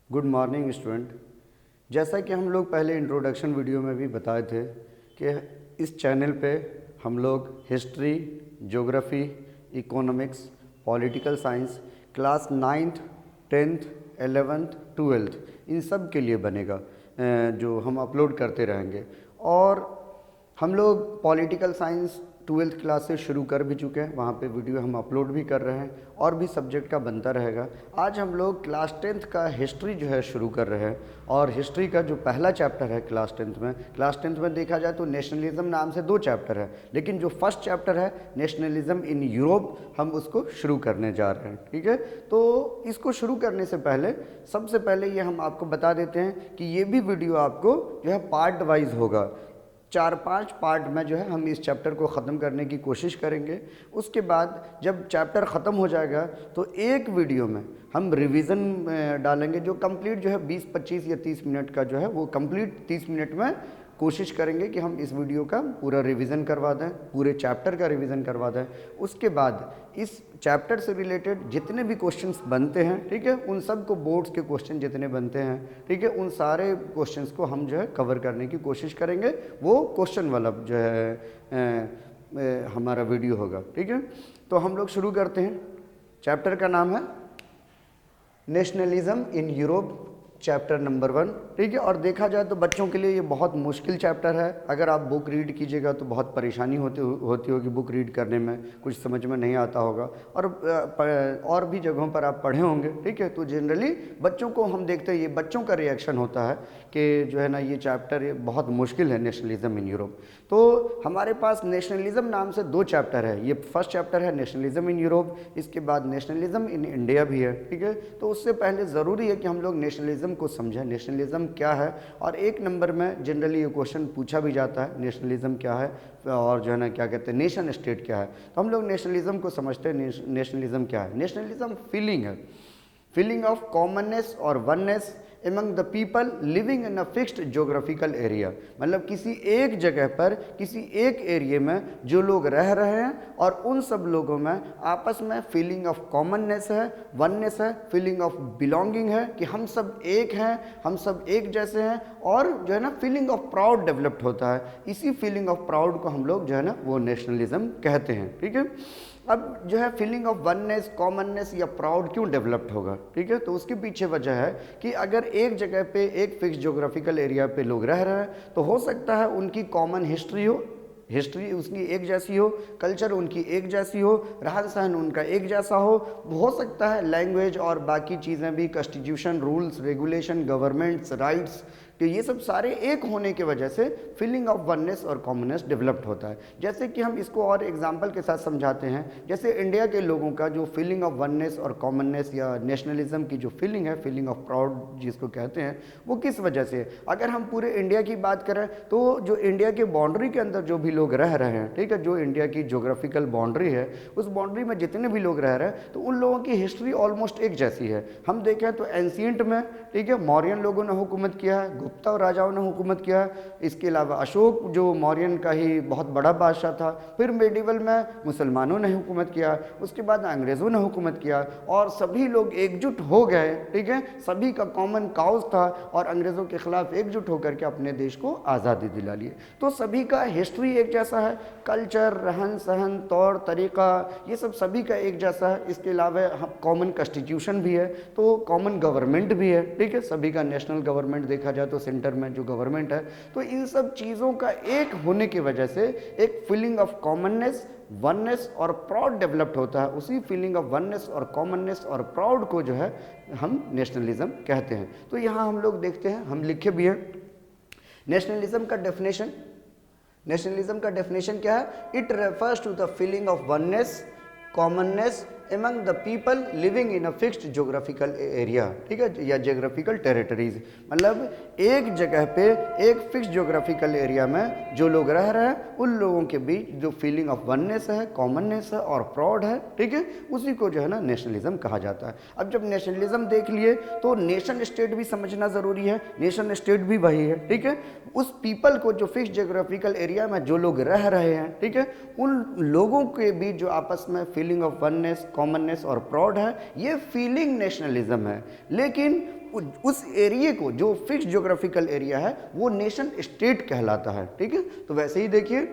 Good morning student. जैसा कि हम लोग पहले इंट्रोडक्शन वीडियो में भी बताए थे कि इस चैनल पे हम लोग history, geography, economics, political science, class 9th, 10th, 11th, 12th इन सब के लिए बनेगा, जो हम अपलोड करते रहेंगे। और हम लोग पॉलिटिकल साइंस 12th क्लास से शुरू कर भी चुके हैं, वहाँ पे वीडियो हम अपलोड भी कर रहे हैं और भी सब्जेक्ट का बनता रहेगा। आज हम लोग क्लास 10th का हिस्ट्री जो है शुरू कर रहे हैं और हिस्ट्री का जो पहला चैप्टर है क्लास 10th में देखा जाए तो नेशनलिज्म नाम से 2 चैप्टर है, लेकिन जो फर्स्ट चैप्टर है नेशनलिज्म इन यूरोप हम उसको शुरू करने जा रहे हैं। ठीक है, तो इसको शुरू करने से पहले सबसे पहले ये हम आपको बता देते हैं कि ये भी वीडियो आपको जो है पार्ट वाइज होगा। 4-5 पार्ट में जो है हम इस चैप्टर को ख़त्म करने की कोशिश करेंगे। उसके बाद जब चैप्टर ख़त्म हो जाएगा तो एक वीडियो में हम रिवीजन डालेंगे, जो कंप्लीट जो है 20, 25 या 30 मिनट का जो है वो कंप्लीट 30 मिनट में कोशिश करेंगे कि हम इस वीडियो का पूरा रिवीजन करवा दें, पूरे चैप्टर का रिवीजन करवा दें। उसके बाद इस चैप्टर से रिलेटेड जितने भी क्वेश्चंस बनते हैं, ठीक है, उन सब को बोर्ड्स के क्वेश्चन जितने बनते हैं, ठीक है, उन सारे क्वेश्चंस को हम जो है कवर करने की कोशिश करेंगे। वो क्वेश्चन वाला जो है हमारा वीडियो होगा। ठीक है, तो हम लोग शुरू करते हैं। चैप्टर का नाम है nationalism in Europe, chapter number 1। ठीक है, और देखा जाए तो बच्चों के लिए ये बहुत मुश्किल चैप्टर है। अगर आप बुक रीड कीजिएगा तो बहुत परेशानी होती होगी बुक रीड करने में, कुछ समझ में नहीं आता होगा और भी जगहों पर आप पढ़े होंगे। ठीक है, तो जनरली बच्चों को हम देखते हैं, ये बच्चों का रिएक्शन होता है कि जो है ना ये चैप्टर बहुत मुश्किल है, नेशनलिज्म इन यूरोप। तो हमारे पास नेशनलिज्म नाम से 2 चैप्टर है। ये फर्स्ट चैप्टर है नेशनलिज्म इन यूरोप, इसके बाद नेशनलिज्म इन इंडिया भी है। ठीक है, तो उससे पहले ज़रूरी है कि हम लोग नेशनलिज्म को समझें, नेशनलिज्म क्या है। और 1 नंबर में जनरली ये क्वेश्चन पूछा भी जाता है, नेशनलिज्म क्या है और जो है ना क्या कहते हैं नेशन स्टेट क्या है। तो हम लोग नेशनलिज्म को समझते हैं। नेशनलिज्म क्या है? नेशनलिज्म फीलिंग है, फीलिंग ऑफ कॉमननेस और oneness among the people living in a fixed geographical area. मतलब किसी एक जगह पर, किसी एक एरिया में जो लोग रह रहे हैं और उन सब लोगों में आपस में फीलिंग ऑफ कॉमननेस है, वननेस है, फीलिंग ऑफ बिलोंगिंग है कि हम सब एक हैं, हम सब एक जैसे हैं, और जो है ना फीलिंग ऑफ प्राउड डेवलप्ड होता है। इसी फीलिंग ऑफ प्राउड को हम लोग जो है ना वो नेशनलिज्म कहते हैं। ठीक है, अब जो है फीलिंग ऑफ वननेस, कॉमननेस या प्राउड क्यों डेवलप्ड होगा? ठीक है, तो उसके पीछे वजह है कि अगर एक जगह पे एक फिक्स ज्योग्राफिकल एरिया पे लोग रह रहे हैं तो हो सकता है उनकी कॉमन हिस्ट्री हो, हिस्ट्री उसकी एक जैसी हो, कल्चर उनकी एक जैसी हो, रहन सहन उनका एक जैसा हो सकता है लैंग्वेज और बाकी चीज़ें भी, constitution, rules, regulation, governments, rights, तो ये सब सारे एक होने की वजह से फीलिंग ऑफ वननेस और कॉमननेस डेवलप्ड होता है। जैसे कि हम इसको और एग्जांपल के साथ समझाते हैं, जैसे इंडिया के लोगों का जो फीलिंग ऑफ वननेस और कॉमननेस या नेशनलिज्म की जो फीलिंग है, फीलिंग ऑफ प्राउड जिसको कहते हैं, वो किस वजह से? अगर हम पूरे इंडिया की बात करें तो जो इंडिया के बाउंड्री के अंदर जो भी लोग रह रहे हैं, ठीक है, जो इंडिया की जोग्राफिकल बाउंड्री है, उस बाउंड्री में जितने भी लोग रह रहे हैं तो उन लोगों की हिस्ट्री ऑलमोस्ट एक जैसी है। हम देखें तो एंशिएंट में, ठीक है, मौर्यन लोगों ने हुकूमत किया है, गुप्ता और राजाओं ने हुकूमत किया। इसके अलावा अशोक जो मौर्यन का ही बहुत बड़ा बादशाह था। फिर मेडिवल में मुसलमानों ने हुकूमत किया, उसके बाद अंग्रेज़ों ने हुकूमत किया और सभी लोग एकजुट हो गए। ठीक है, सभी का कॉमन काउज था और अंग्रेज़ों के खिलाफ एकजुट होकर के अपने देश को आज़ादी दिला लिए। तो सभी का हिस्ट्री एक जैसा है, कल्चर, रहन सहन, तौर तरीका, ये सब सभी का एक जैसा है। इसके अलावा कॉमन कॉन्स्टिट्यूशन भी है, तो कॉमन गवर्नमेंट भी है। ठीक है, सभी का नेशनल गवर्नमेंट देखा जाए तो सेंटर में जो गवर्नमेंट है। तो इन सब चीज़ों का एक होने की वजह से एक फीलिंग ऑफ कॉमननेस, वननेस और प्राउड डेवलप्ड होता है। उसी फीलिंग ऑफ वननेस और कॉमननेस और प्राउड को जो है हम नेशनलिज्म कहते हैं। तो यहाँ हम लोग देखते हैं, हम लिखे भी हैं नेशनलिज्म का डेफिनेशन। नेशनलिज्म का डेफिनेशन क्या है? It refers to the feeling of oneness, commonness among the people living in a fixed geographical area। ठीक है, या geographical territories, मतलब एक जगह पे एक फिक्स geographical एरिया में जो लोग रह रहे हैं उन लोगों के बीच जो फीलिंग ऑफ वननेस है, कॉमननेस है और प्राउड है, ठीक है, उसी को जो है ना नेशनलिज्म कहा जाता है। अब जब नेशनलिज्म देख लिए तो नेशन स्टेट भी समझना ज़रूरी है। नेशन स्टेट भी वही है, ठीक है, उस पीपल को जो फिक्स geographical एरिया में जो लोग रह रहे हैं, ठीक है, उन लोगों के बीच जो आपस में फीलिंग ऑफ वननेस, कॉमननेस और प्राउड है, ये फीलिंग नेशनलिज्म है। लेकिन उस एरिया को, जो फिक्स ज्योग्राफिकल एरिया है, वो नेशन स्टेट कहलाता है। ठीक है, तो वैसे ही देखिए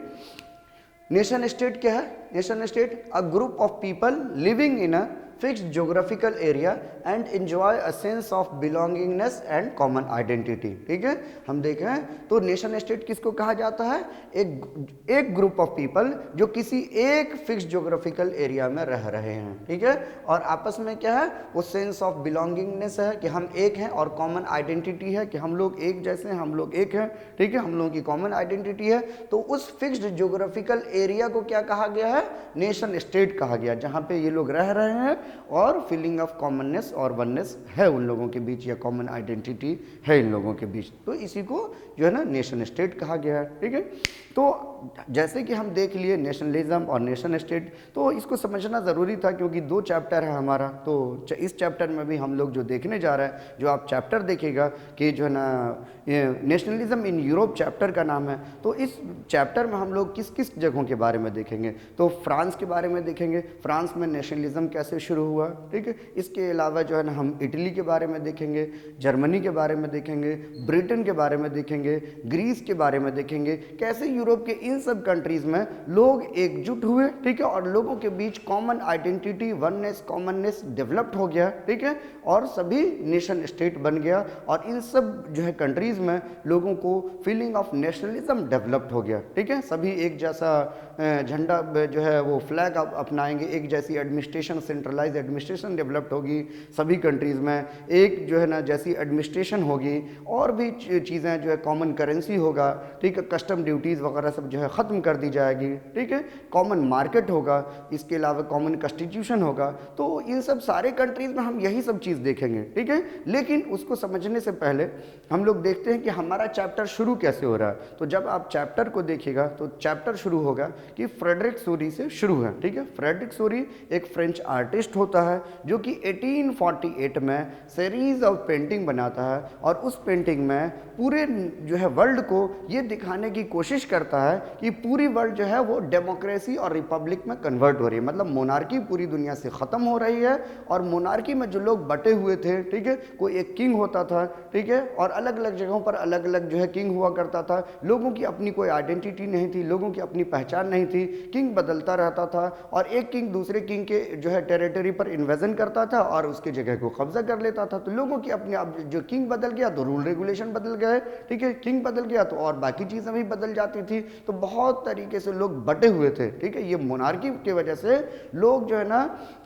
नेशन स्टेट क्या है? Nation state a group of people living in a fixed geographical area and enjoy a sense of belongingness and common identity. ठीक है, हम देखें तो नेशन स्टेट किसको कहा जाता है? एक ग्रुप ऑफ पीपल जो किसी एक फिक्स्ड ज्योग्राफिकल एरिया में रह रहे हैं। ठीक है, और आपस में क्या है? वो सेंस ऑफ बिलोंगिंगनेस है कि हम एक हैं, और कॉमन आइडेंटिटी है कि हम लोग एक जैसे हैं, हम लोग एक हैं। ठीक है, हम लोगों की कॉमन आइडेंटिटी है। तो उस फिक्स्ड ज्योग्राफिकल एरिया को क्या कहा गया है? नेशन स्टेट कहा गया, जहाँ पे ये लोग रह रहे हैं और फीलिंग ऑफ कॉमननेस और वननेस है उन लोगों के बीच, या कॉमन आइडेंटिटी है इन लोगों के बीच। तो इसी को जो है ना नेशन स्टेट कहा गया है। ठीक है, तो जैसे कि हम देख लिए नेशनलिज्म और नेशन स्टेट, तो इसको समझना ज़रूरी था क्योंकि 2 चैप्टर है हमारा। तो इस चैप्टर में भी हम लोग जो देखने जा रहे हैं, जो आप चैप्टर देखिएगा कि जो है ना नेशनलिज्म इन यूरोप चैप्टर का नाम है। तो इस चैप्टर में हम लोग किस किस जगहों के बारे में देखेंगे? तो फ्रांस के बारे में देखेंगे, फ्रांस में नेशनलिज्म कैसे शुरू हुआ। ठीक है, इसके अलावा जो है ना हम इटली के बारे में देखेंगे, जर्मनी के बारे में देखेंगे, ब्रिटेन के बारे में देखेंगे, ग्रीस के बारे में देखेंगे, कैसे यूरोप के इन सब कंट्रीज़ में लोग एकजुट हुए। ठीक है, और लोगों के बीच common identity, oneness, commonness developed हो गया। ठीक है, और सभी नेशन स्टेट बन गया, और इन सब जो है कंट्रीज़ में लोगों को फीलिंग ऑफ नेशनलिज्म डेवलप्ड हो गया। ठीक है, सभी एक जैसा झंडा जो है वो फ्लैग अपनाएंगे, एक जैसी एडमिनिस्ट्रेशन, सेंट्रलाइज एडमिनिस्ट्रेशन डेवलप्ड होगी सभी कंट्रीज़ में, एक जो है ना जैसी एडमिनिस्ट्रेशन होगी, और भी चीज़ें जो है कॉमन करेंसी होगा। ठीक है, कस्टम ड्यूटीज़ वगैरह सब जो है ख़त्म कर दी जाएगी। ठीक है, कॉमन मार्केट होगा, इसके अलावा कॉमन कॉन्स्टिट्यूशन होगा। तो इन सब सारे कंट्रीज़ में हम यही सब चीज़ देखेंगे। ठीक है, लेकिन उसको समझने से पहले हम लोग देखते हैं कि हमारा चैप्टर शुरू कैसे हो रहा है। तो जब आप चैप्टर को देखिएगा तो चैप्टर शुरू होगा कि फ्रेडरिक सोरी से शुरू है। ठीक है, फ्रेडरिक सोरी एक फ्रेंच आर्टिस्ट होता है जो कि 1848 में सीरीज ऑफ पेंटिंग बनाता है, और उस पेंटिंग में पूरे जो है वर्ल्ड को ये दिखाने की कोशिश करता है कि पूरी वर्ल्ड जो है वो डेमोक्रेसी और रिपब्लिक में कन्वर्ट हो रही है। मतलब मोनार्की पूरी दुनिया से ख़त्म हो रही है, और मोनार्की में जो लोग बटे हुए थे, ठीक है, कोई एक किंग होता था। ठीक है, और अलग अलग जगहों पर अलग अलग जो है किंग हुआ करता था। लोगों की अपनी कोई आइडेंटिटी नहीं थी, लोगों की अपनी पहचान नहीं थी, किंग बदलता रहता था, और एक किंग दूसरे किंग के जो है टेरिटरी पर इन्वेजन करता था और उसकी जगह को कब्जा कर लेता था। तो लोगों की अपनी, अब जो किंग बदल गया तो रूल रेगुलेशन बदल गए। ठीक है, किंग बदल गया तो और बाकी चीज़ें भी बदल जाती थी। तो बहुत तरीके से लोग बटे हुए थे। ठीक है, ये मोनार्की की वजह से लोग जो है ना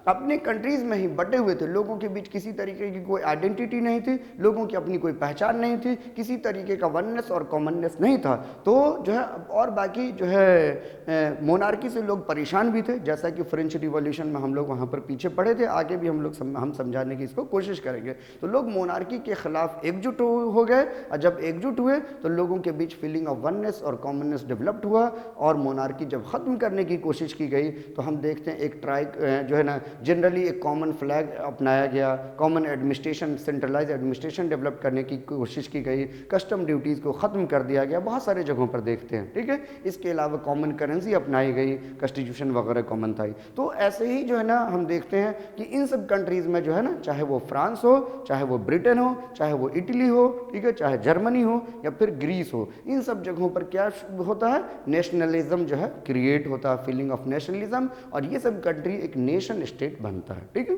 अपने कंट्रीज़ में ही बटे हुए थे, लोगों के बीच किसी तरीके की कोई आइडेंटिटी नहीं थी, लोगों की अपनी कोई पहचान नहीं थी, किसी तरीके का वननेस और कॉमननेस नहीं था। तो जो है और बाकी जो है मोनार्की से लोग परेशान भी थे, जैसा कि फ्रेंच रिवॉल्यूशन में हम लोग वहाँ पर पीछे पड़े थे। आगे भी हम लोग हम समझाने की इसको कोशिश करेंगे। तो लोग मोनार्की के खिलाफ एकजुट हो गए, और जब एकजुट हुए तो लोगों के बीच फीलिंग ऑफ वननेस और कॉमननेस डेवलप्ड हुआ, और मोनार्की जब ख़त्म करने की कोशिश की गई तो हम देखते हैं एक जो है ना जनरली एक कॉमन फ्लैग अपनाया गया, common administration, centralise administration develop करने की कोशिश की गई, कस्टम ड्यूटीज़ को ख़त्म कर दिया गया, बहुत सारे जगहों पर देखते हैं। ठीक है, इसके अलावा कॉमन करेंसी अपनाई गई, कॉन्स्टिट्यूशन वगैरह कॉमन था। तो ऐसे ही जो है ना हम देखते हैं कि इन सब कंट्रीज़ में जो है ना, चाहे वो फ्रांस हो, चाहे वो ब्रिटेन हो, चाहे वो इटली हो, ठीक है, चाहे जर्मनी हो या फिर ग्रीस हो, इन सब जगहों पर क्या होता है? नेशनलिज्म जो है क्रिएट होता है, फीलिंग ऑफ नेशनलिज्म, और ये सब कंट्री एक नेशन स्टेट बनता है। ठीक है,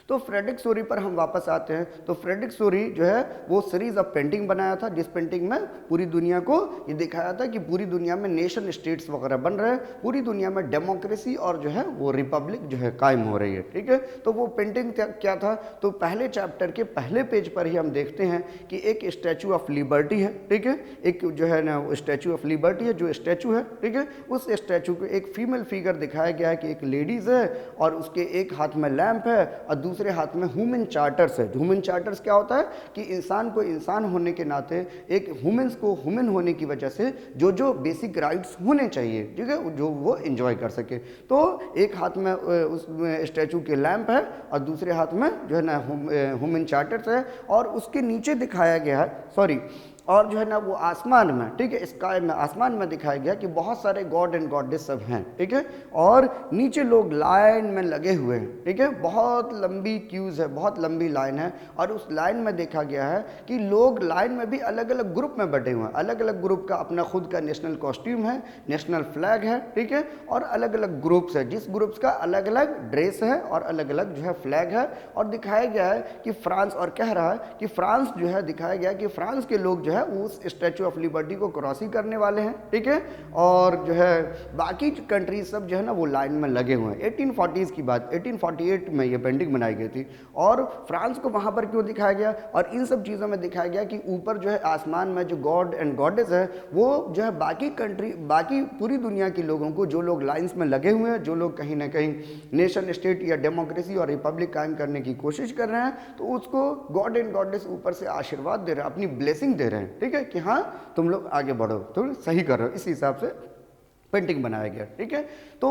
तो फ्रेडरिक सोरी पर हम वापस आते हैं। तो फ्रेडरिक सोरी जो है वो सीरीज ऑफ पेंटिंग बनाया था, जिस पेंटिंग में पूरी दुनिया को ये दिखाया था कि पूरी दुनिया में नेशन स्टेट्स वगैरह बन रहे हैं, पूरी दुनिया में डेमोक्रेसी और जो है वो रिपब्लिक जो है कायम हो रही है। ठीक है, तो वो पेंटिंग क्या था? तो पहले चैप्टर के पहले पेज पर ही हम देखते हैं कि एक स्टैचू ऑफ लिबर्टी है। ठीक है, एक जो है ना स्टैचू ऑफ लिबर्टी है, जो स्टैचू है, ठीक है, उस स्टैचू को एक फीमेल फिगर दिखाया गया है कि एक लेडीज़ है, और उसके एक हाथ में लैंप है और दूसरे हाथ में ह्यूमन चार्टर्स है। ह्यूमन चार्टर्स क्या होता है कि इंसान को इंसान होने के नाते, एक ह्यूमन्स को ह्यूमन होने की वजह से जो बेसिक राइट्स होने चाहिए, ठीक है, जो वो एंजॉय कर सके। तो एक हाथ में उस स्टैचू के लैंप है और दूसरे हाथ में जो है ना ह्यूमन चार्टर्स है, और उसके नीचे दिखाया गया है, सॉरी, और जो है ना वो आसमान में, ठीक है, स्काई में, आसमान में दिखाया गया कि बहुत सारे गॉड एंड गॉडेस सब हैं, ठीक है, और नीचे लोग लाइन में लगे हुए हैं, ठीक है, बहुत लंबी क्यूज है, बहुत लंबी लाइन है, और उस लाइन में देखा गया है कि लोग लाइन में भी अलग अलग ग्रुप में बटे हुए हैं, अलग अलग ग्रुप का अपना खुद का नेशनल कॉस्ट्यूम है, नेशनल फ्लैग है, ठीक है, और अलग अलग ग्रुप्स है, जिस ग्रुप्स का अलग अलग ड्रेस है और अलग अलग जो है फ्लैग है। और दिखाया गया है कि फ्रांस, और कह रहा है कि फ्रांस जो है, दिखाया गया कि फ्रांस के लोग जो है उस स्टैचू ऑफ लिबर्टी को क्रॉसिंग करने वाले हैं, ठीक है, और जो है बाकी कंट्रीज सब जो है ना वो लाइन में लगे हुए हैं। 1840s की बात, 1848 में ये पेंटिंग बनाई गई थी, और फ्रांस को वहाँ पर क्यों दिखाया गया, और इन सब चीज़ों में दिखाया गया कि ऊपर जो है आसमान में जो गॉड एंड गॉडेस है वो जो है बाकी कंट्री, बाकी पूरी दुनिया के लोगों को, जो लोग लाइन्स में लगे हुए हैं, जो लोग कहीं ना कहीं नेशन स्टेट या डेमोक्रेसी और रिपब्लिक कायम करने की कोशिश कर रहे हैं, तो उसको गॉड एंड गॉडेस ऊपर से आशीर्वाद दे रहे हैं, अपनी ब्लेसिंग दे रहे हैं, ठीक है, कि हाँ तुम लोग आगे बढ़ो, तुम सही कर रहे हो। इस हिसाब से पेंटिंग बनाया गया, ठीक है। तो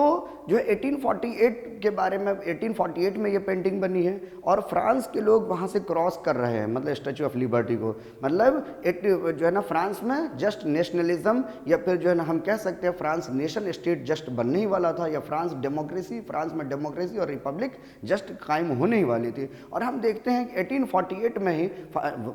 जो है 1848 के बारे में, 1848 में ये पेंटिंग बनी है, और फ्रांस के लोग वहाँ से क्रॉस कर रहे हैं, मतलब स्टैचू ऑफ लिबर्टी को, मतलब जो है ना फ्रांस में जस्ट नेशनलिज्म, या फिर जो है ना हम कह सकते हैं फ्रांस नेशन स्टेट जस्ट बनने ही वाला था, या फ्रांस डेमोक्रेसी, फ्रांस में डेमोक्रेसी और रिपब्लिक जस्ट कायम होने ही वाली थी। और हम देखते हैं कि 1848 में ही,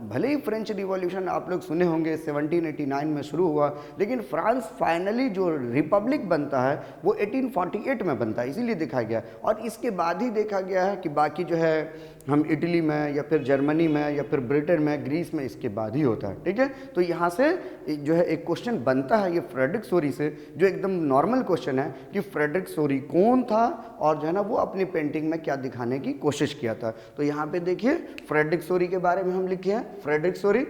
भले ही फ्रेंच रिवॉल्यूशन आप लोग सुने होंगे 1789 में शुरू हुआ, लेकिन फ्रांस फाइनली जो रिपब्लिक बनता है वो 1848 में बनता है, इसीलिए देखा गया। और इसके बाद ही देखा गया है कि बाकी जो है हम इटली में या फिर जर्मनी में या फिर ब्रिटेन में, ग्रीस में, इसके बाद ही होता है, ठीक है। तो यहाँ से जो है एक क्वेश्चन बनता है ये फ्रेडरिक सोरी से, जो एकदम नॉर्मल क्वेश्चन है कि फ्रेडरिक सोरी कौन था और जो है ना वो अपनी पेंटिंग में क्या दिखाने की कोशिश किया था। तो यहाँ पे देखिए फ्रेडरिक सोरी के बारे में हम लिखे हैं, Frederic Sorrieu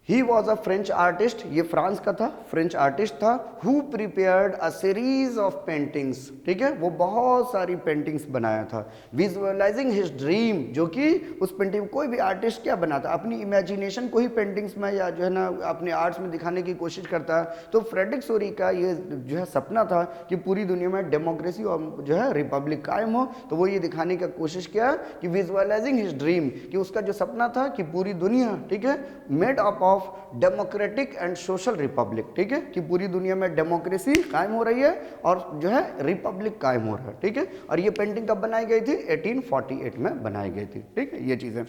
he was a French artist, ये फ्रांस का था, फ्रेंच आर्टिस्ट था, who prepared a series of paintings, ठीक है, वो बहुत सारी पेंटिंग्स बनाया था, विजुअलाइजिंग हिज ड्रीम, जो कि उस पेंटिंग, कोई भी आर्टिस्ट क्या बनाता, अपनी इमेजिनेशन को ही पेंटिंग्स में या जो है ना अपने आर्ट्स में दिखाने की कोशिश करता है। तो फ्रेडरिक सोरी का ये जो है सपना था कि पूरी दुनिया में डेमोक्रेसी और जो है रिपब्लिक कायम हो, तो वो ये दिखाने का कोशिश किया कि विजुअलाइजिंग हिज ड्रीम, कि उसका जो सपना था कि पूरी दुनिया, ठीक है, made up of democratic and social Republic, ठीक है, कि पूरी दुनिया में डेमोक्रेसी कायम हो रही है और जो है रिपब्लिक कायम हो रहा है, ठीक है। और ये पेंटिंग कब बनाई गई थी, 1848 में बनाई गई थी, ठीक है, ये चीज़ें।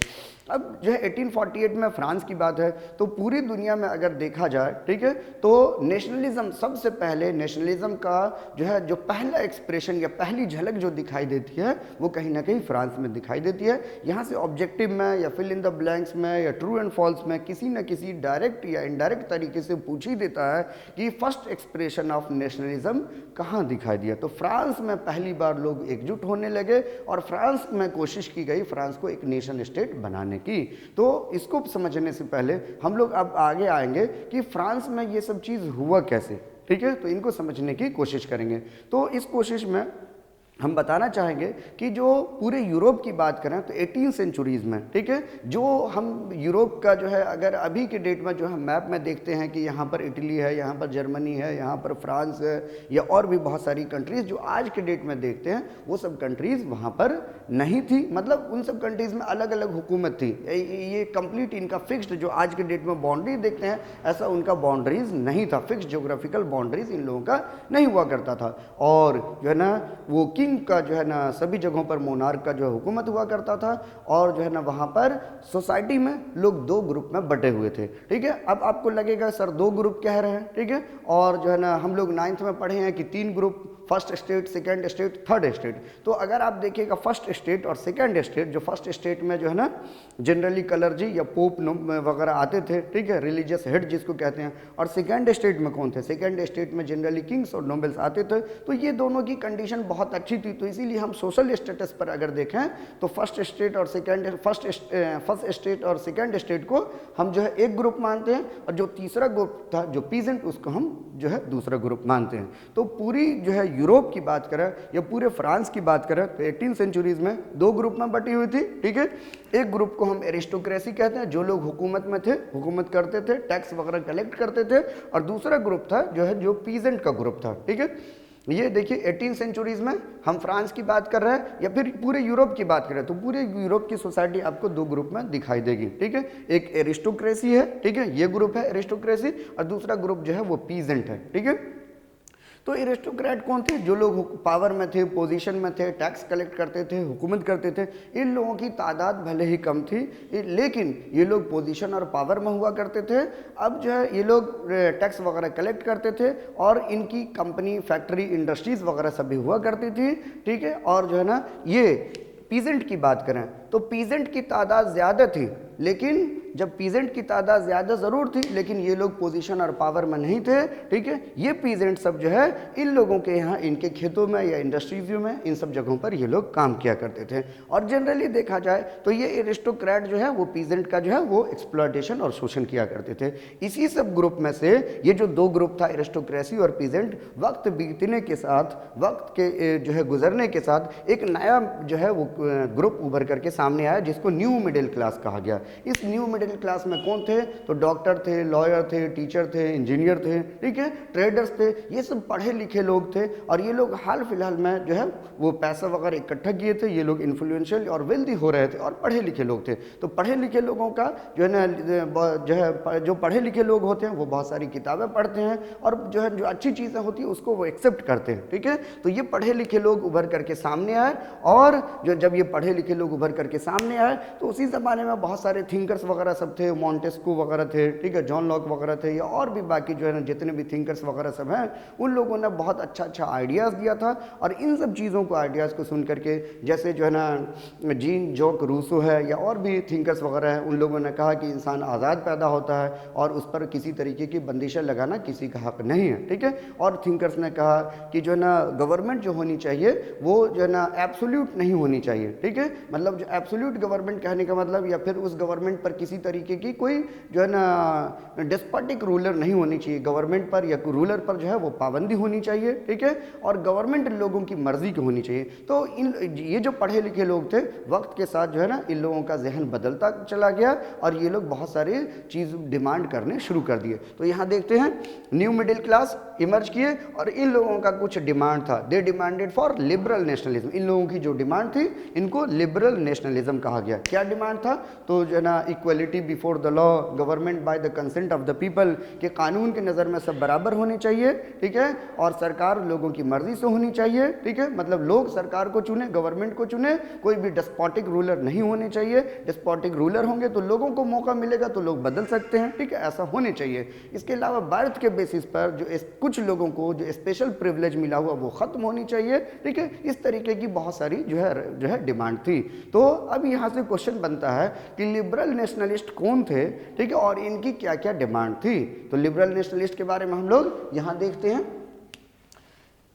अब जो है 1848 में फ्रांस की बात है, तो पूरी दुनिया में अगर देखा जाए, ठीक है, तो नेशनलिज्म, सबसे पहले नेशनलिज्म का जो है जो पहला एक्सप्रेशन या पहली झलक जो दिखाई देती है वो कहीं ना कहीं फ्रांस में दिखाई देती है। यहाँ से ऑब्जेक्टिव में या फिल इन द ब्लैंक्स में या ट्रू एंड फॉल्स में किसी न किसी डायरेक्ट या इनडायरेक्ट तरीके से पूछ ही देता है कि फर्स्ट एक्सप्रेशन ऑफ नेशनलिज्म कहाँ दिखाई दिया। तो फ्रांस में पहली बार लोग एकजुट होने लगे और फ्रांस में कोशिश की गई फ्रांस को एक नेशन स्टेट बनाने की। तो इसको समझने से पहले हम लोग अब आगे आएंगे कि फ्रांस में ये सब चीज़ हुआ कैसे, ठीक है, तो इनको समझने की कोशिश करेंगे। तो इस कोशिश में हम बताना चाहेंगे कि जो पूरे यूरोप की बात करें तो 18 सेंचुरीज़ में, ठीक है, जो हम यूरोप का जो है अगर अभी के डेट में जो हम मैप में देखते हैं कि यहाँ पर इटली है, यहाँ पर जर्मनी है, यहाँ पर फ्रांस है या और भी बहुत सारी कंट्रीज़ जो आज के डेट में देखते हैं, वो सब कंट्रीज़ वहाँ पर नहीं थी। मतलब उन सब कंट्रीज़ में अलग अलग हुकूमत थी। ये कंप्लीट इनका फिक्स्ड जो आज के डेट में बाउंड्री देखते हैं, ऐसा उनका बाउंड्रीज़ नहीं था, फिक्स ज्योग्राफिकल बाउंड्रीज़ इन लोगों का नहीं हुआ करता था। और जो है ना वो किंग का जो है ना सभी जगहों पर मोनार्क का जो है हुकूमत हुआ करता था और जो है ना वहाँ पर सोसाइटी में लोग दो ग्रुप में बटे हुए थे, ठीक है। अब आपको लगेगा सर दो ग्रुप कह रहे हैं, ठीक है, और जो है ना हम लोग 9th में पढ़े हैं कि 3 group, first state, second state, third state. तो अगर आप देखिएगा फर्स्ट स्टेट और सेकंड स्टेट, जो फर्स्ट स्टेट में जो है ना जनरली कलरजी या पोप वगैरह आते थे, ठीक है, रिलीजियस हेड जिसको कहते हैं, और सेकंड स्टेट में कौन थे, सेकंड स्टेट में जनरली किंग्स और नोबल्स आते थे। तो ये दोनों की कंडीशन बहुत अच्छी थी, तो इसीलिए हम सोशल स्टेटस पर अगर देखें तो फर्स्ट स्टेट और सेकंड, फर्स्ट स्टेट और सेकंड स्टेट को हम जो है एक ग्रुप मानते हैं और जो तीसरा ग्रुप था जो पीजेंट, उसको हम जो है दूसरा ग्रुप मानते हैं। तो पूरी जो है यूरोप की बात करें या पूरे फ्रांस की बात करें तो 18 सेंचुरीज में 2 ग्रुप में बटी हुई थी, ठीक है। एक ग्रुप को हम एरिस्टोक्रेसी कहते हैं, जो लोग हुकूमत में थे, हुकूमत करते थे, टैक्स वगैरह कलेक्ट करते थे, और दूसरा ग्रुप था जो है जो पीजेंट का ग्रुप था, ठीक है। ये देखिए 18 सेंचुरीज में हम फ्रांस की बात कर रहे हैं या फिर पूरे यूरोप की बात कर रहे हैं, तो पूरे यूरोप की सोसाइटी आपको दो ग्रुप में दिखाई देगी, ठीक है। एक एरिस्टोक्रेसी है, ठीक है, ये ग्रुप है एरिस्टोक्रेसी, और दूसरा ग्रुप जो है वो पीजेंट है, ठीक है। तो एरिस्टोक्रेट कौन थे? जो लोग पावर में थे, पोजीशन में थे, टैक्स कलेक्ट करते थे, हुकूमत करते थे। इन लोगों की तादाद भले ही कम थी, लेकिन ये लोग पोजीशन और पावर में हुआ करते थे। अब जो है ये लोग टैक्स वगैरह कलेक्ट करते थे और इनकी कंपनी, फैक्ट्री, इंडस्ट्रीज वगैरह सब भी हुआ करती थी, ठीक है। और जो है ना, ये पीजेंट की बात करें तो पीजेंट की तादाद ज़्यादा थी, लेकिन जब पीजेंट की तादाद ज़्यादा ज़रूर थी, लेकिन ये लोग पोजीशन और पावर में नहीं थे, ठीक है। ये पीजेंट सब जो है इन लोगों के यहाँ इनके खेतों में या इंडस्ट्रीज में, इन सब जगहों पर ये लोग काम किया करते थे। और जनरली देखा जाए तो ये एरिस्टोक्रेट जो है वो पीजेंट का जो है वो एक्सप्लॉयटेशन और शोषण किया करते थे। इसी सब ग्रुप में से ये जो दो ग्रुप था एरिस्टोक्रेसी और पीजेंट, वक्त बीतने के साथ, वक्त के जो है गुजरने के साथ एक नया जो है वो ग्रुप उभर करके सामने आया जिसको न्यू मिडिल क्लास कहा गया। इस न्यू मिडिल क्लास में कौन थे? तो डॉक्टर थे, लॉयर थे, टीचर थे, इंजीनियर थे, ठीक है, ट्रेडर्स थे। ये सब पढ़े लिखे लोग थे और ये लोग हाल फिलहाल में जो है वो पैसा वगैरह इकट्ठा किए थे। ये लोग इन्फ्लुएंशियल और वेल्दी हो रहे थे और पढ़े लिखे लोग थे। तो पढ़े लिखे लोगों का जो है ना, जो है जो पढ़े लिखे लोग होते हैं वो बहुत सारी किताबें पढ़ते हैं और जो है जो अच्छी चीज़ें होती है उसको वो एक्सेप्ट करते हैं, ठीक है। तो ये पढ़े लिखे लोग उभर करके सामने आए और जो जब ये पढ़े लिखे लोग उभर करके सामने आए तो उसी ज़माने में बहुत सारे थिंकर्स वगैरह सब थे, मॉन्टेस्क्यू वगैरह थे, ठीक है, जॉन लॉक वगैरह थे, या और भी बाकी जो है ना जितने भी थिंकर्स वगैरह सब हैं, उन लोगों ने बहुत अच्छा अच्छा आइडियाज़ दिया था। और इन सब चीज़ों को, आइडियाज़ को सुन करके, जैसे जो है ना जीन जॉक रूसो है या और भी थिंकर्स वगैरह हैं, उन लोगों ने कहा कि इंसान आज़ाद पैदा होता है और उस पर किसी तरीके की बंदिशें लगाना किसी का हक नहीं है, ठीक है। और थिंकर्स ने कहा कि जो है ना गवर्नमेंट जो होनी चाहिए वो जो है ना एब्सोल्यूट नहीं होनी चाहिए, ठीक है। मतलब जो एब्सोल्यूट गवर्नमेंट कहने का मतलब, या फिर उस गवर्नमेंट पर किसी तरीके की कोई जो है ना डेस्पोटिक रूलर नहीं होनी चाहिए। गवर्नमेंट पर या रूलर पर जो है वो पाबंदी होनी चाहिए, ठीक है। और गवर्नमेंट लोगों की मर्जी की होनी चाहिए। तो ये जो पढ़े लिखे लोग थे, वक्त के साथ जो है ना इन लोगों का जहन बदलता चला गया और ये लोग बहुत सारे चीज़ डिमांड करने शुरू कर दिए। तो यहाँ देखते हैं न्यू मिडिल क्लास इमर्ज किए और इन लोगों का कुछ डिमांड था। They demanded for liberal nationalism. इन लोगों की जो डिमांड थी इनको लिबरल नेशनलिज्म कहा गया। क्या डिमांड था? तो जो है ना equality before the law, government by the consent of the people, के कानून की नज़र में सब बराबर होने चाहिए, ठीक है। और सरकार लोगों की मर्जी से होनी चाहिए, ठीक है। मतलब लोग सरकार को चुने, गवर्नमेंट को चुने, कोई भी डेस्पोटिक रूलर नहीं होने चाहिए। डेस्पोटिक रूलर होंगे तो लोगों को मौका मिलेगा तो लोग बदल सकते हैं, ठीक है, ऐसा होने चाहिए। इसके अलावा बर्थ के बेसिस पर जो कुछ लोगों को जो स्पेशल प्रिविलेज मिला हुआ वो ख़त्म होनी चाहिए, ठीक है। इस तरीके की बहुत सारी जो है डिमांड थी। तो अब यहाँ से क्वेश्चन बनता है कि लिबरल नेशनलिस्ट कौन थे, ठीक है, और इनकी क्या क्या डिमांड थी। तो लिबरल नेशनलिस्ट के बारे में हम लोग यहाँ देखते हैं।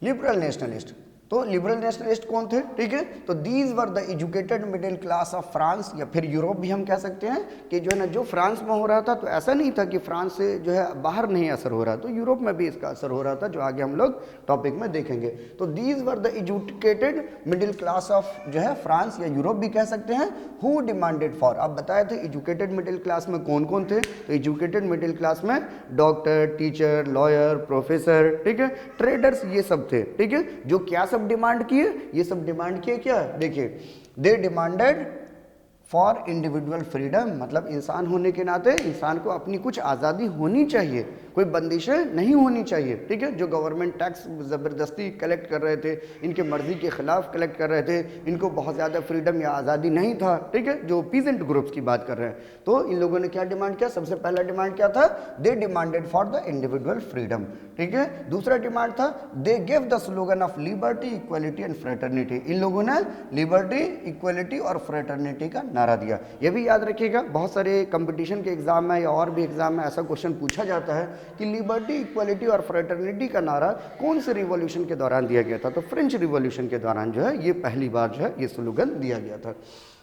लिबरल नेशनलिस्ट, तो लिबरल नेशनलिस्ट कौन थे, ठीक है। तो these were the educated middle class of France, या फिर यूरोप भी हम कह सकते हैं कि जो है ना जो फ्रांस में हो रहा था, तो ऐसा नहीं था कि फ्रांस से जो है बाहर नहीं असर हो रहा, तो यूरोप में भी इसका असर हो रहा था, जो आगे हम लोग टॉपिक में देखेंगे। तो these were the educated middle class of जो है फ्रांस या यूरोप भी कह सकते हैं, हु डिमांडेड फॉर। अब बताए थे एजुकेटेड मिडिल क्लास में कौन कौन थे। तो एजुकेटेड मिडिल क्लास में डॉक्टर, टीचर, लॉयर, प्रोफेसर, ठीक है, ट्रेडर्स, ये सब थे, ठीक है। जो क्या सब डिमांड किए, ये सब डिमांड किए क्या, देखिए, दे डिमांडेड फॉर इंडिविजुअल फ्रीडम, मतलब इंसान होने के नाते इंसान को अपनी कुछ आज़ादी होनी चाहिए, कोई बंदिशें नहीं होनी चाहिए, ठीक है। जो गवर्नमेंट टैक्स ज़बरदस्ती कलेक्ट कर रहे थे, इनके मर्जी के खिलाफ कलेक्ट कर रहे थे, इनको बहुत ज़्यादा फ्रीडम या आज़ादी नहीं था, ठीक है। जो पीजेंट ग्रुप्स की बात कर रहे हैं, तो इन लोगों ने क्या डिमांड किया? सबसे पहला डिमांड क्या था? They demanded for the individual freedom, ठीक है। दूसरा डिमांड था they give the slogan of liberty, equality and fraternity. इन लोगों ने लिबर्टी, इक्वलिटी और फ्रेटर्निटी का नारा दिया। ये भी याद रखिएगा, बहुत सारे कंपटीशन के एग्जाम में या और भी एग्जाम में ऐसा क्वेश्चन पूछा जाता है कि लिबर्टी, इक्वलिटी और फ्रेटर्निटी का नारा कौन से रिवॉल्यूशन के दौरान दिया गया था। तो फ्रेंच रिवॉल्यूशन के दौरान जो है ये पहली बार जो है ये स्लोगन दिया गया था।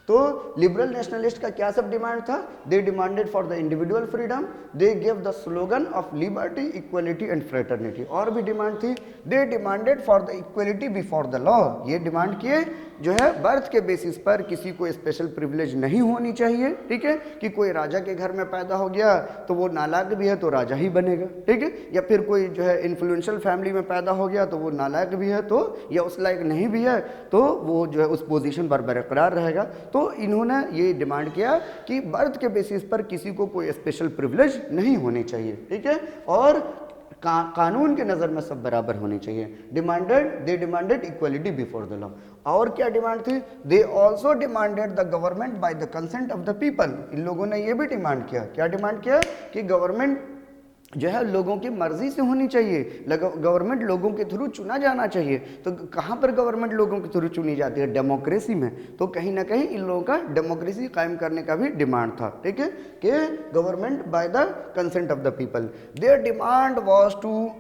तो लिबरल नेशनलिस्ट का क्या सब डिमांड था? They demanded for the individual freedom, they give the slogan of liberty, equality and fraternity. और भी डिमांड थी, दे demanded for the equality before the law. ये डिमांड किए जो है बर्थ के बेसिस पर किसी को स्पेशल प्रिविलेज नहीं होनी चाहिए, ठीक है, कि कोई राजा के घर में पैदा हो गया तो वो नालायक भी है तो राजा ही बनेगा, ठीक है, या फिर कोई जो है इन्फ्लुएंशियल फैमिली में पैदा हो गया तो वो नालायक भी है तो, या उस लायक नहीं भी है तो वो जो है उस पोजीशन पर बरकरार रहेगा। तो इन्होंने ये डिमांड किया कि बर्थ के बेसिस पर किसी को कोई स्पेशल प्रिविलेज नहीं होनी चाहिए, ठीक है, और कानून के नज़र में सब बराबर होनी चाहिए। They demanded equality before the law. और क्या डिमांड थी? They also demanded the government by the consent of the people. इन लोगों ने ये भी डिमांड किया, क्या डिमांड किया? कि गवर्नमेंट जो है लोगों की मर्जी से होनी चाहिए, गवर्नमेंट लोगों के थ्रू चुना जाना चाहिए। तो कहाँ पर गवर्नमेंट लोगों के थ्रू चुनी जाती है? डेमोक्रेसी में। तो कहीं ना कहीं इन लोगों का डेमोक्रेसी कायम करने का भी डिमांड था, ठीक है, कि government by the consent of the people. Their demand was to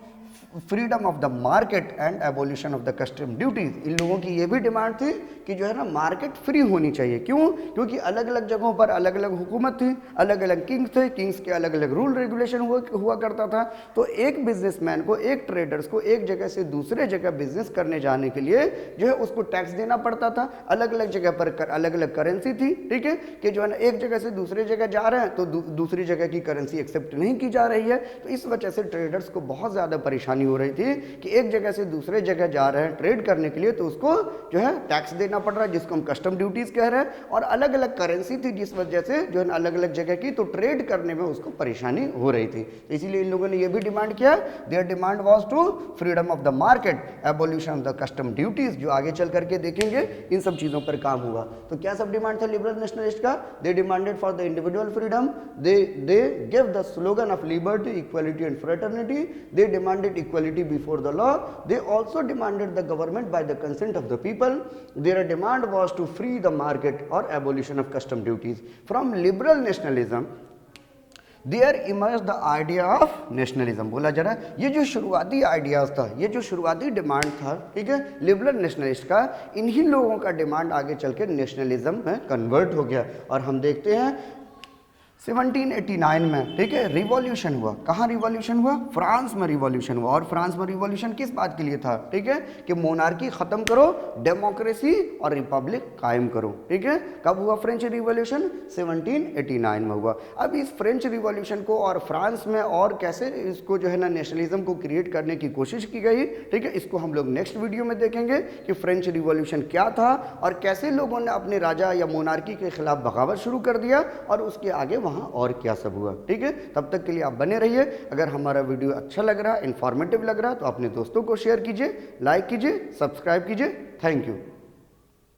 freedom of the market and abolition of the custom duties. इन लोगों की ये भी डिमांड थी कि जो है ना मार्केट फ्री होनी चाहिए। क्यों? क्योंकि अलग अलग जगहों पर अलग अलग हुकूमत थी, अलग अलग किंग्स थे, किंग्स के अलग अलग रूल रेगुलेशन हुआ करता था। तो एक बिजनेसमैन को, एक ट्रेडर्स को एक जगह से दूसरे जगह बिजनेस करने जाने के लिए जो है उसको टैक्स देना पड़ता था। अलग अलग जगह पर अलग अलग करेंसी थी, ठीक है, कि जो है ना एक जगह से दूसरे जगह जा रहे हैं तो दूसरी जगह की करेंसी एक्सेप्ट नहीं की जा रही है। तो इस वजह से ट्रेडर्स को बहुत ज़्यादा परेशानी हो रही थी कि एक जगह से दूसरे जगह जा रहे हैं ट्रेड करने के लिए तो उसको जो है टैक्स देना पड़ रहा है, जिसको हम कस्टम ड्यूटीज कह रहे हैं। और अलग अलग करेंसी थी जिस वजह से जो है अलग अलग जगह की, तो ट्रेड करने में उसको परेशानी हो रही थी। तो इसीलिए इन लोगों ने यह भी डिमांड किया, their demand was to freedom of the market, abolition of the custom duties. जो आगे चल करके देखेंगे इन सब चीज़ों पर काम होगा। तो क्या सब डिमांड था लिबरल नेशनलिस्ट का? दे demanded for the individual freedom, they give the slogan of liberty, equality and fraternity, they demanded equality before the law, they also demanded the government by the consent of the people. Their demand was to free the market or abolition of custom duties. From liberal nationalism there emerge the idea of nationalism. बोला जरा, ये जो शुरुआती ideas था, ये जो शुरुआती demand था, ठीक है, लिबरल नेशनलिस्ट का, इन्हीं लोगों का डिमांड आगे चल के नेशनलिज्म में कन्वर्ट हो गया। और हम देखते हैं 1789 में, ठीक है, रिवॉल्यूशन हुआ। कहाँ रिवॉल्यूशन हुआ? फ्रांस में रिवॉल्यूशन हुआ। और फ्रांस में रिवॉल्यूशन किस बात के लिए था? ठीक है, कि मोनार्की खत्म करो, डेमोक्रेसी और रिपब्लिक कायम करो, ठीक है। कब हुआ फ्रेंच रिवॉल्यूशन? 1789 में हुआ। अब इस फ्रेंच रिवॉल्यूशन को और फ्रांस में और कैसे इसको जो है ना नेशनलिज्म को क्रिएट करने की कोशिश की गई, ठीक है, इसको हम लोग नेक्स्ट वीडियो में देखेंगे कि फ्रेंच रिवॉल्यूशन क्या था और कैसे लोगों ने अपने राजा या मोनार्की के खिलाफ बगावत शुरू कर दिया और उसके आगे और क्या सब हुआ, ठीक है। तब तक के लिए आप बने रहिए। अगर हमारा वीडियो अच्छा लग रहा है, इंफॉर्मेटिव लग रहा है, तो अपने दोस्तों को शेयर कीजिए, लाइक कीजिए, सब्सक्राइब कीजिए। Thank you.